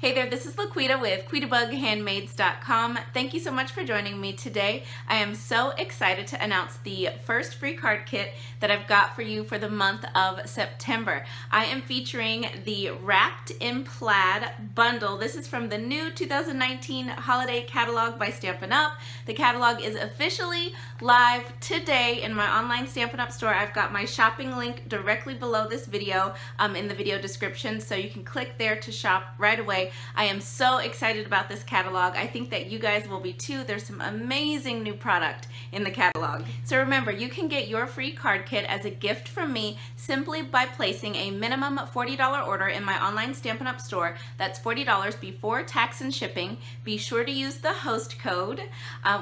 Hey there, this is LaQuita with QuitaBugHandmaids.com. Thank you so much for joining me today. I am so excited to announce the first free card kit that I've got for you for the month of September. I am featuring the Wrapped in Plaid bundle. This is from the new 2019 holiday catalog by Stampin' Up. The catalog is officially live today in my online Stampin' Up store. I've got my shopping link directly below this video in the video description, so you can click there to shop right away. I am so excited about this catalog. I think that you guys will be too. There's some amazing new product in the catalog. So remember, you can get your free card kit as a gift from me simply by placing a minimum $40 order in my online Stampin' Up store. That's $40 before tax and shipping. Be sure to use the host code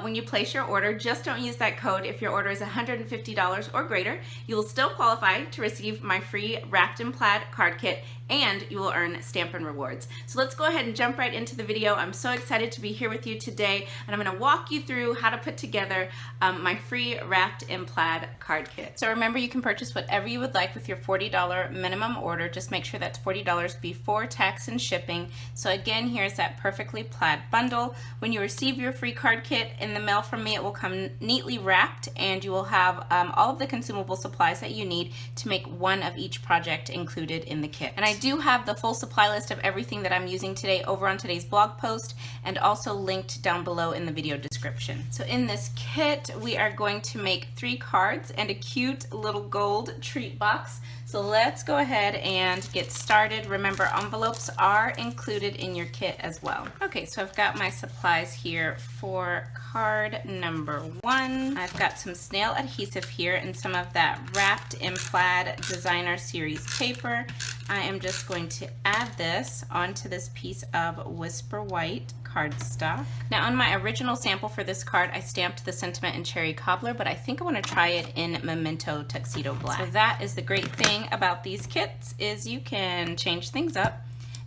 when you place your order. Just don't use that code if your order is $150 or greater. You will still qualify to receive my free Wrapped in Plaid card kit, and you will earn Stampin' rewards. So let's go ahead and jump right into the video. I'm so excited to be here with you today, and I'm going to walk you through how to put together my free Wrapped in Plaid card kit. So remember, you can purchase whatever you would like with your $40 minimum order. Just make sure that's $40 before tax and shipping. So again, here's that perfectly plaid bundle. When you receive your free card kit in the mail from me, it will come neatly wrapped, and you will have all of the consumable supplies that you need to make one of each project included in the kit. And I do have the full supply list of everything that I'm using today over on today's blog post, and also linked down below in the video description. So in this kit, we are going to make 3 cards and a cute little gold treat box. So let's go ahead and get started. Remember, envelopes are included in your kit as well. Okay, so I've got my supplies here for card number 1. I've got some snail adhesive here and some of that Wrapped in Plaid Designer Series paper. I am just going to add this onto this piece of Whisper White cardstock. Now, on my original sample for this card, I stamped the sentiment in Cherry Cobbler, but I think I want to try it in Memento Tuxedo Black. So that is the great thing about these kits, is you can change things up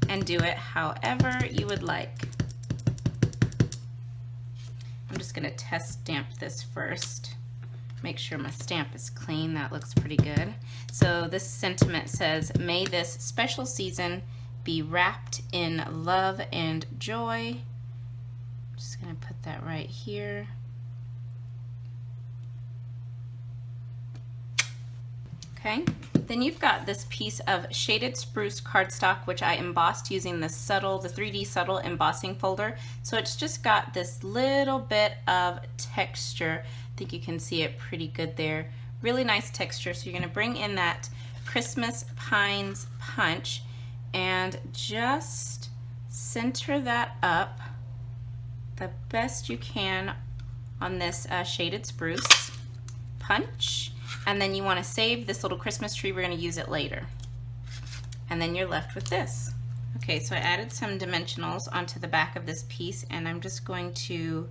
and do it however you would like. I'm just going to test stamp this first. Make sure my stamp is clean. That looks pretty good. So this sentiment says, "May this special season be wrapped in love and joy." Just going to put that right here. Okay, then you've got this piece of shaded spruce cardstock, which I embossed using the 3D subtle embossing folder. So it's just got this little bit of texture. I think you can see it pretty good there. Really nice texture. So you're going to bring in that Christmas Pines punch and just center that up the best you can on this shaded spruce punch. And then you want to save this little Christmas tree. We're going to use it later. And then you're left with this. Okay, so I added some dimensionals onto the back of this piece, and I'm just going to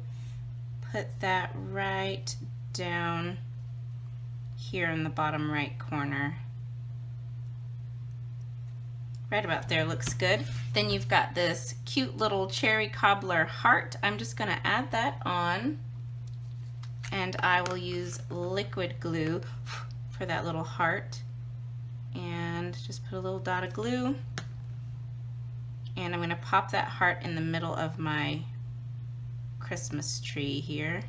put that right down here in the bottom right corner. Right about there looks good. Then you've got this cute little Cherry Cobbler heart. I'm just going to add that on, and I will use liquid glue for that little heart, and just put a little dot of glue, and I'm going to pop that heart in the middle of my Christmas tree here,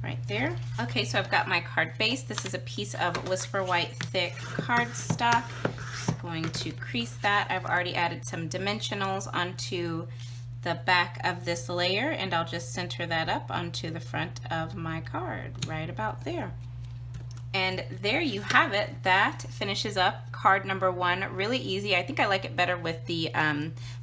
right there. Okay, so I've got my card base. This is a piece of Whisper White thick cardstock. Just going to crease that. I've already added some dimensionals onto the back of this layer, and I'll just center that up onto the front of my card right about there. And there you have it. That finishes up card number 1. Really easy. I think I like it better with the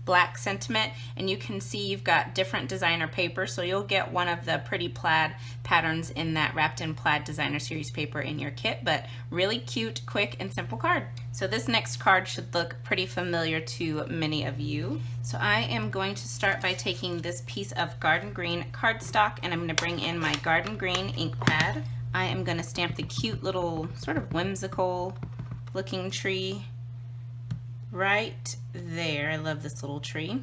black sentiment, and you can see you've got different designer paper, so you'll get one of the pretty plaid patterns in that Wrapped in Plaid Designer Series paper in your kit, but really cute, quick, and simple card. So this next card should look pretty familiar to many of you. So I am going to start by taking this piece of garden green cardstock, and I'm going to bring in my garden green ink pad. I am going to stamp the cute little sort of whimsical looking tree right there. I love this little tree.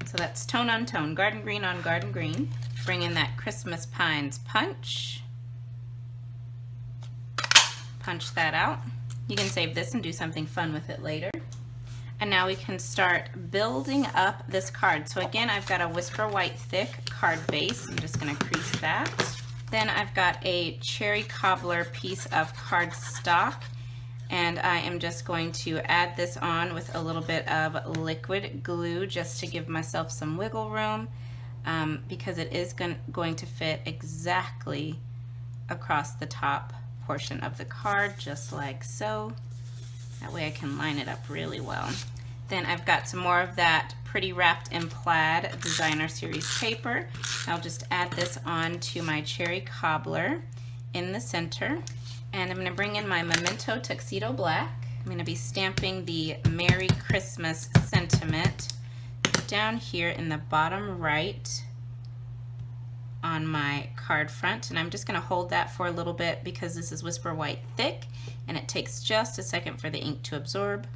So that's tone on tone, garden green on garden green. Bring in that Christmas Pines punch. Punch that out. You can save this and do something fun with it later. And now we can start building up this card. So again, I've got a Whisper White thick card base. I'm just gonna crease that. Then I've got a cherry cobbler piece of cardstock, and I am just going to add this on with a little bit of liquid glue just to give myself some wiggle room, because it is going to fit exactly across the top portion of the card, just like so. That way I can line it up really well. Then I've got some more of that Pretty Wrapped in Plaid Designer Series paper. I'll just add this on to my cherry cobbler in the center. And I'm going to bring in my Memento Tuxedo Black. I'm going to be stamping the Merry Christmas sentiment down here in the bottom right on my card front, and I'm just going to hold that for a little bit because this is Whisper White thick and it takes just a second for the ink to absorb.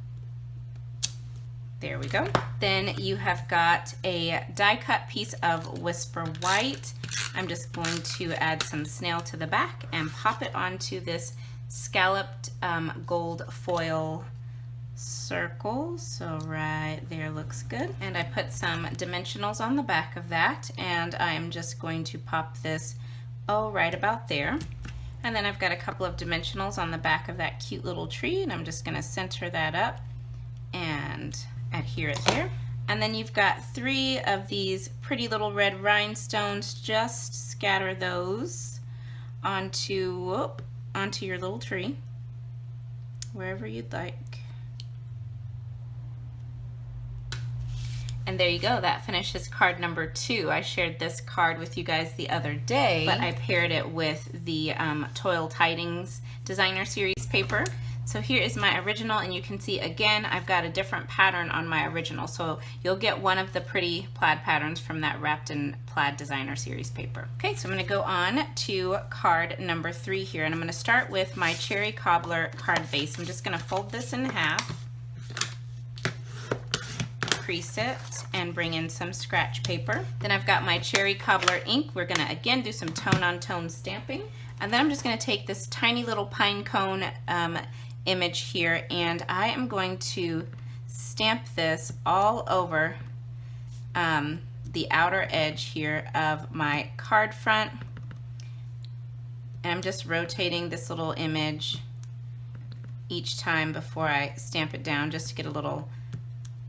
There we go. Then you have got a die cut piece of Whisper White. I'm just going to add some snail to the back and pop it onto this scalloped gold foil circle. So right there looks good. And I put some dimensionals on the back of that, and I'm just going to pop this right about there. And then I've got a couple of dimensionals on the back of that cute little tree, and I'm just going to center that up and adhere it there. And then you've got 3 of these pretty little red rhinestones. Just scatter those onto your little tree wherever you'd like. And there you go, that finishes card number 2. I shared this card with you guys the other day, but I paired it with the Toil Tidings Designer Series paper. So here is my original, and you can see again I've got a different pattern on my original. So you'll get one of the pretty plaid patterns from that Wrapped in Plaid Designer Series paper. Okay, so I'm going to go on to card number 3 here, and I'm going to start with my Cherry Cobbler card base. I'm just going to fold this in half, crease it, and bring in some scratch paper. Then I've got my Cherry Cobbler ink. We're going to again do some tone-on-tone stamping, and then I'm just going to take this tiny little pine cone image here, and I am going to stamp this all over the outer edge here of my card front. And I'm just rotating this little image each time before I stamp it down, just to get a little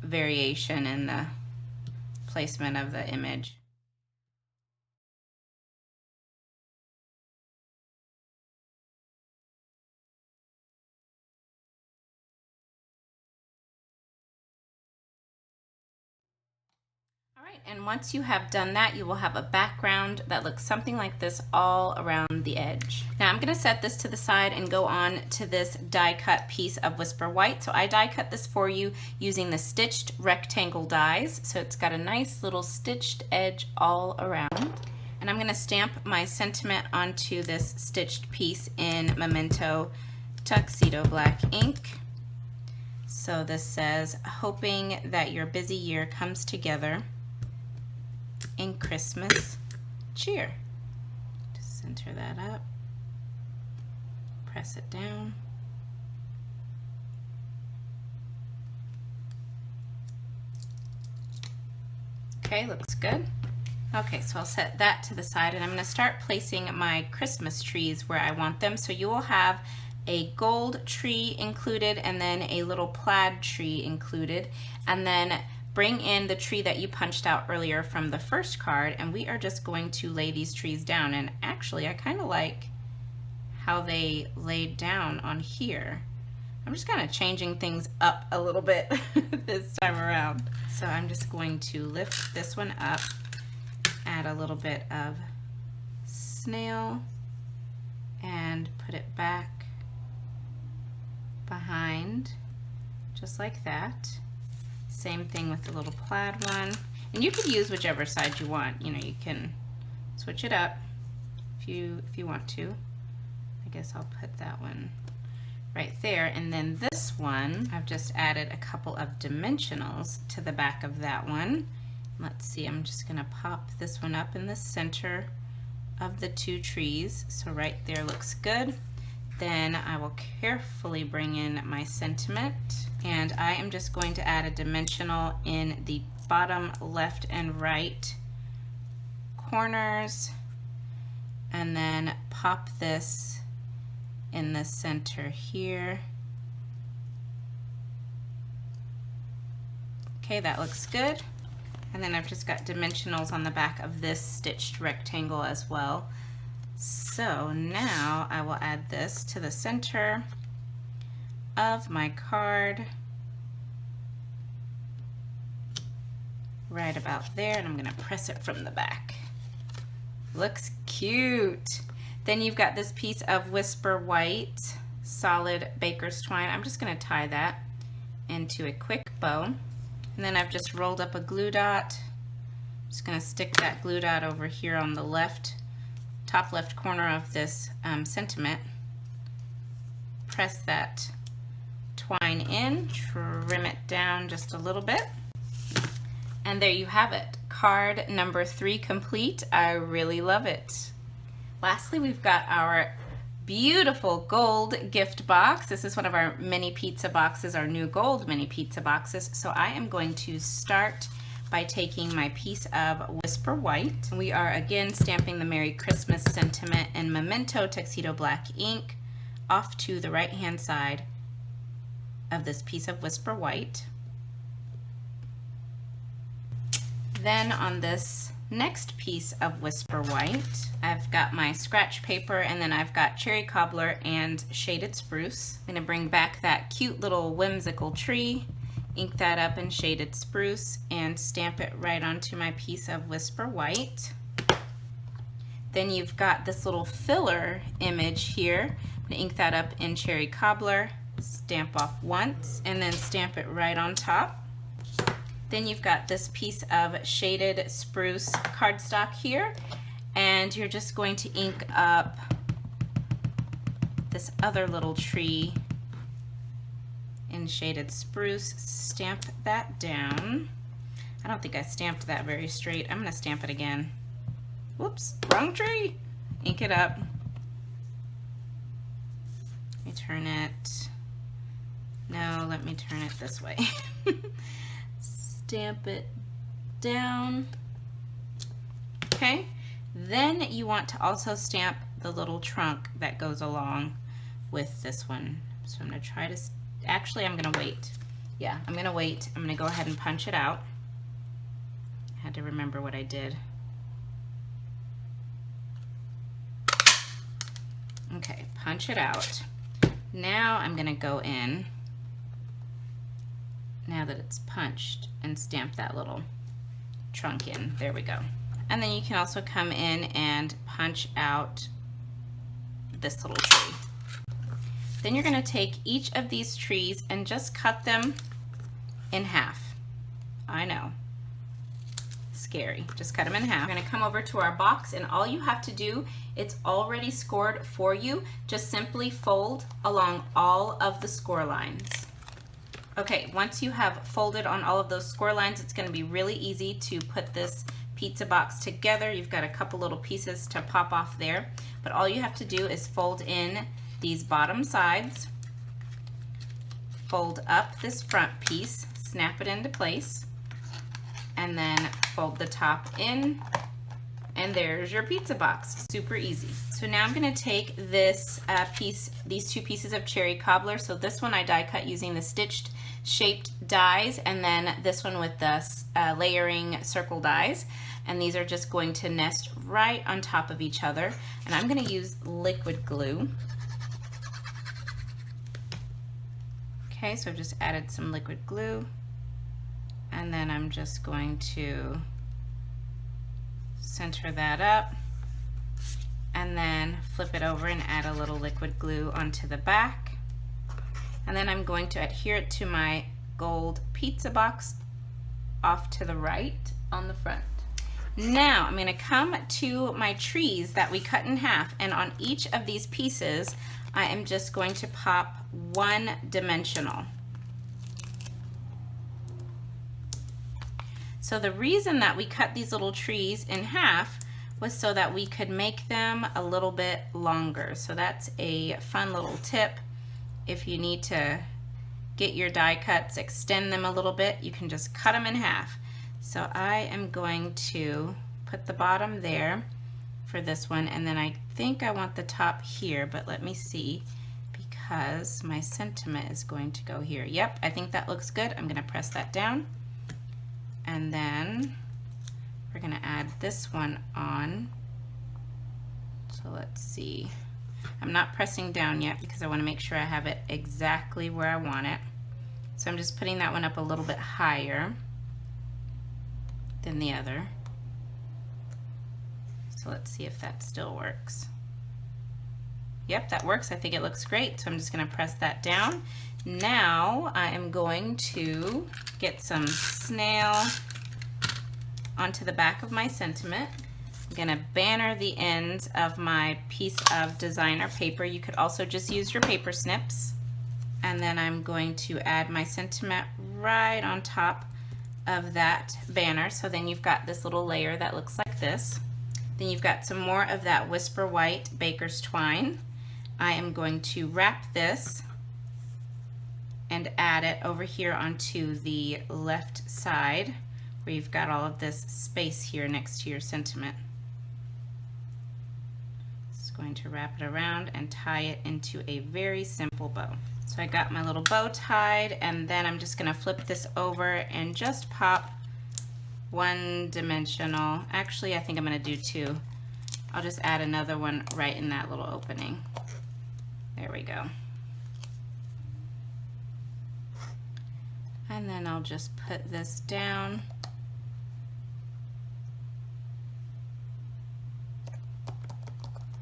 variation in the placement of the image. Alright, and once you have done that, you will have a background that looks something like this all around the edge. Now I'm going to set this to the side and go on to this die cut piece of Whisper White. So I die cut this for you using the stitched rectangle dies. So it's got a nice little stitched edge all around. And I'm going to stamp my sentiment onto this stitched piece in Memento Tuxedo Black ink. So this says, hoping that your busy year comes together in Christmas cheer. Just center that up, press it down. Okay, looks good. Okay, so I'll set that to the side, and I'm going to start placing my Christmas trees where I want them. So you will have a gold tree included, and then a little plaid tree included, and then bring in the tree that you punched out earlier from the first card, and we are just going to lay these trees down. And actually I kind of like how they laid down on here. I'm just kind of changing things up a little bit this time around. So I'm just going to lift this one up, add a little bit of snail, and put it back behind, just like that. Same thing with the little plaid one. And you could use whichever side you want. You know, you can switch it up if you want to. I guess I'll put that one right there. And then this one, I've just added a couple of dimensionals to the back of that one. Let's see, I'm just gonna pop this one up in the center of the 2 trees. So right there looks good. Then I will carefully bring in my sentiment And I am just going to add a dimensional in the bottom left and right corners, and then pop this in the center here. Okay, that looks good. And then I've just got dimensionals on the back of this stitched rectangle as well. So now I will add this to the center of my card, right about there, and I'm going to press it from the back. Looks cute. Then you've got this piece of Whisper White solid baker's twine. I'm just going to tie that into a quick bow, and then I've just rolled up a glue dot. Just going to stick that glue dot over here on the top left corner of this sentiment. Press that twine in, trim it down just a little bit, and there you have it. Card number 3 complete. I really love it. Lastly, we've got our beautiful gold gift box. This is one of our mini pizza boxes, our new gold mini pizza boxes. So I am going to start by taking my piece of Whisper White. We are again stamping the Merry Christmas sentiment in Memento Tuxedo Black ink off to the right hand side of this piece of Whisper White. Then on this next piece of Whisper White, I've got my scratch paper, and then I've got cherry cobbler and shaded spruce. I'm going to bring back that cute little whimsical tree, ink that up in shaded spruce, and stamp it right onto my piece of Whisper White. Then you've got this little filler image here. I'm going to ink that up in cherry cobbler, stamp off once, and then stamp it right on top. Then you've got this piece of shaded spruce cardstock here, and you're just going to ink up this other little tree in shaded spruce, stamp that down. I don't think I stamped that very straight. I'm going to stamp it again. Whoops, wrong tree. Ink it up. Let me turn it. No, let me turn it this way. Stamp it down. Okay, then you want to also stamp the little trunk that goes along with this one. So I'm going to try to, actually I'm going to wait. Yeah, I'm going to wait. I'm going to go ahead and punch it out. I had to remember what I did. Okay, punch it out. Now I'm going to go in, now that it's punched, and stamp that little trunk in. There we go. And then you can also come in and punch out this little tree. Then you're going to take each of these trees and just cut them in half. I know, scary. Just cut them in half. We're going to come over to our box, and all you have to do, it's already scored for you. Just simply fold along all of the score lines. Okay, once you have folded on all of those score lines, it's going to be really easy to put this pizza box together. You've got a couple little pieces to pop off there, but all you have to do is fold in these bottom sides, fold up this front piece, snap it into place, and then fold the top in, and there's your pizza box. Super easy. So now I'm going to take this these 2 pieces of cherry cobbler. So this one I die cut using the stitched shaped dies, and then this one with the layering circle dies, and these are just going to nest right on top of each other, and I'm going to use liquid glue. Okay, so I've just added some liquid glue, and then I'm just going to center that up, and then flip it over and add a little liquid glue onto the back. And then I'm going to adhere it to my gold pizza box off to the right on the front. Now I'm going to come to my trees that we cut in half, and on each of these pieces I am just going to pop 1 dimensional. So the reason that we cut these little trees in half was so that we could make them a little bit longer. So that's a fun little tip if you need to get your die cuts, extend them a little bit, you can just cut them in half. So I am going to put the bottom there for this one, and then I think I want the top here, but let me see, because my sentiment is going to go here. Yep, I think that looks good. I'm gonna press that down, and then we're gonna add this one on. So let's see. I'm not pressing down yet because I want to make sure I have it exactly where I want it. So I'm just putting that one up a little bit higher than the other. So let's see if that still works. Yep, that works. I think it looks great. So I'm just going to press that down. Now I am going to get some snail onto the back of my sentiment. I'm gonna banner the ends of my piece of designer paper. You could also just use your paper snips. And then I'm going to add my sentiment right on top of that banner. So then you've got this little layer that looks like this. Then you've got some more of that Whisper White Baker's Twine. I am going to wrap this and add it over here onto the left side where you've got all of this space here next to your sentiment. Going to wrap it around and tie it into a very simple bow. So I got my little bow tied, and then I'm just going to flip this over and just pop one dimensional. Actually, I think I'm going to do two. I'll just add another one right in that little opening. There we go. And then I'll just put this down.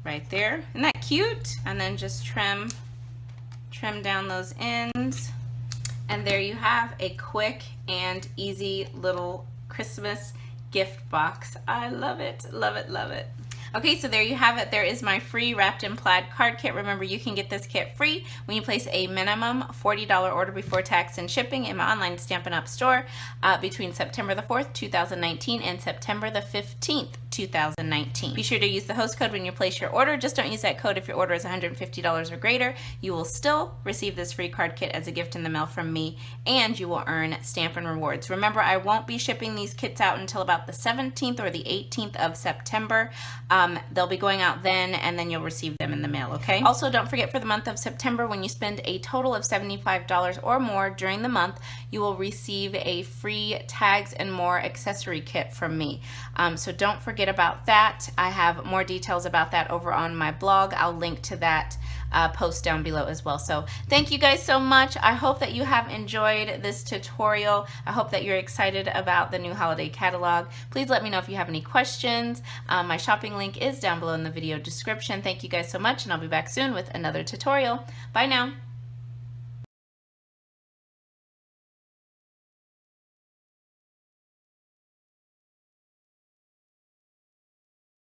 Right there. Isn't that cute? And then just trim down those ends. And there you have a quick and easy little Christmas gift box. I love it, love it, love it. Okay, so there you have it. There is my free Wrapped in Plaid card kit. Remember, you can get this kit free when you place a minimum $40 order before tax and shipping in my online Stampin' Up! Store between September the 4th, 2019 and September the 15th, 2019. Be sure to use the host code when you place your order. Just don't use that code if your order is $150 or greater. You will still receive this free card kit as a gift in the mail from me, and you will earn Stampin' rewards. Remember, I won't be shipping these kits out until about the 17th or the 18th of September. They'll be going out then, and then you'll receive them in the mail, okay? Also, don't forget, for the month of September, when you spend a total of $75 or more during the month, you will receive a free tags and more accessory kit from me. So don't forget about that. I have more details about that over on my blog. I'll link to that post down below as well. So thank you guys so much. I hope that you have enjoyed this tutorial. I hope that you're excited about the new holiday catalog. Please let me know if you have any questions. My shopping link is down below in the video description. Thank you guys so much, and I'll be back soon with another tutorial. Bye now.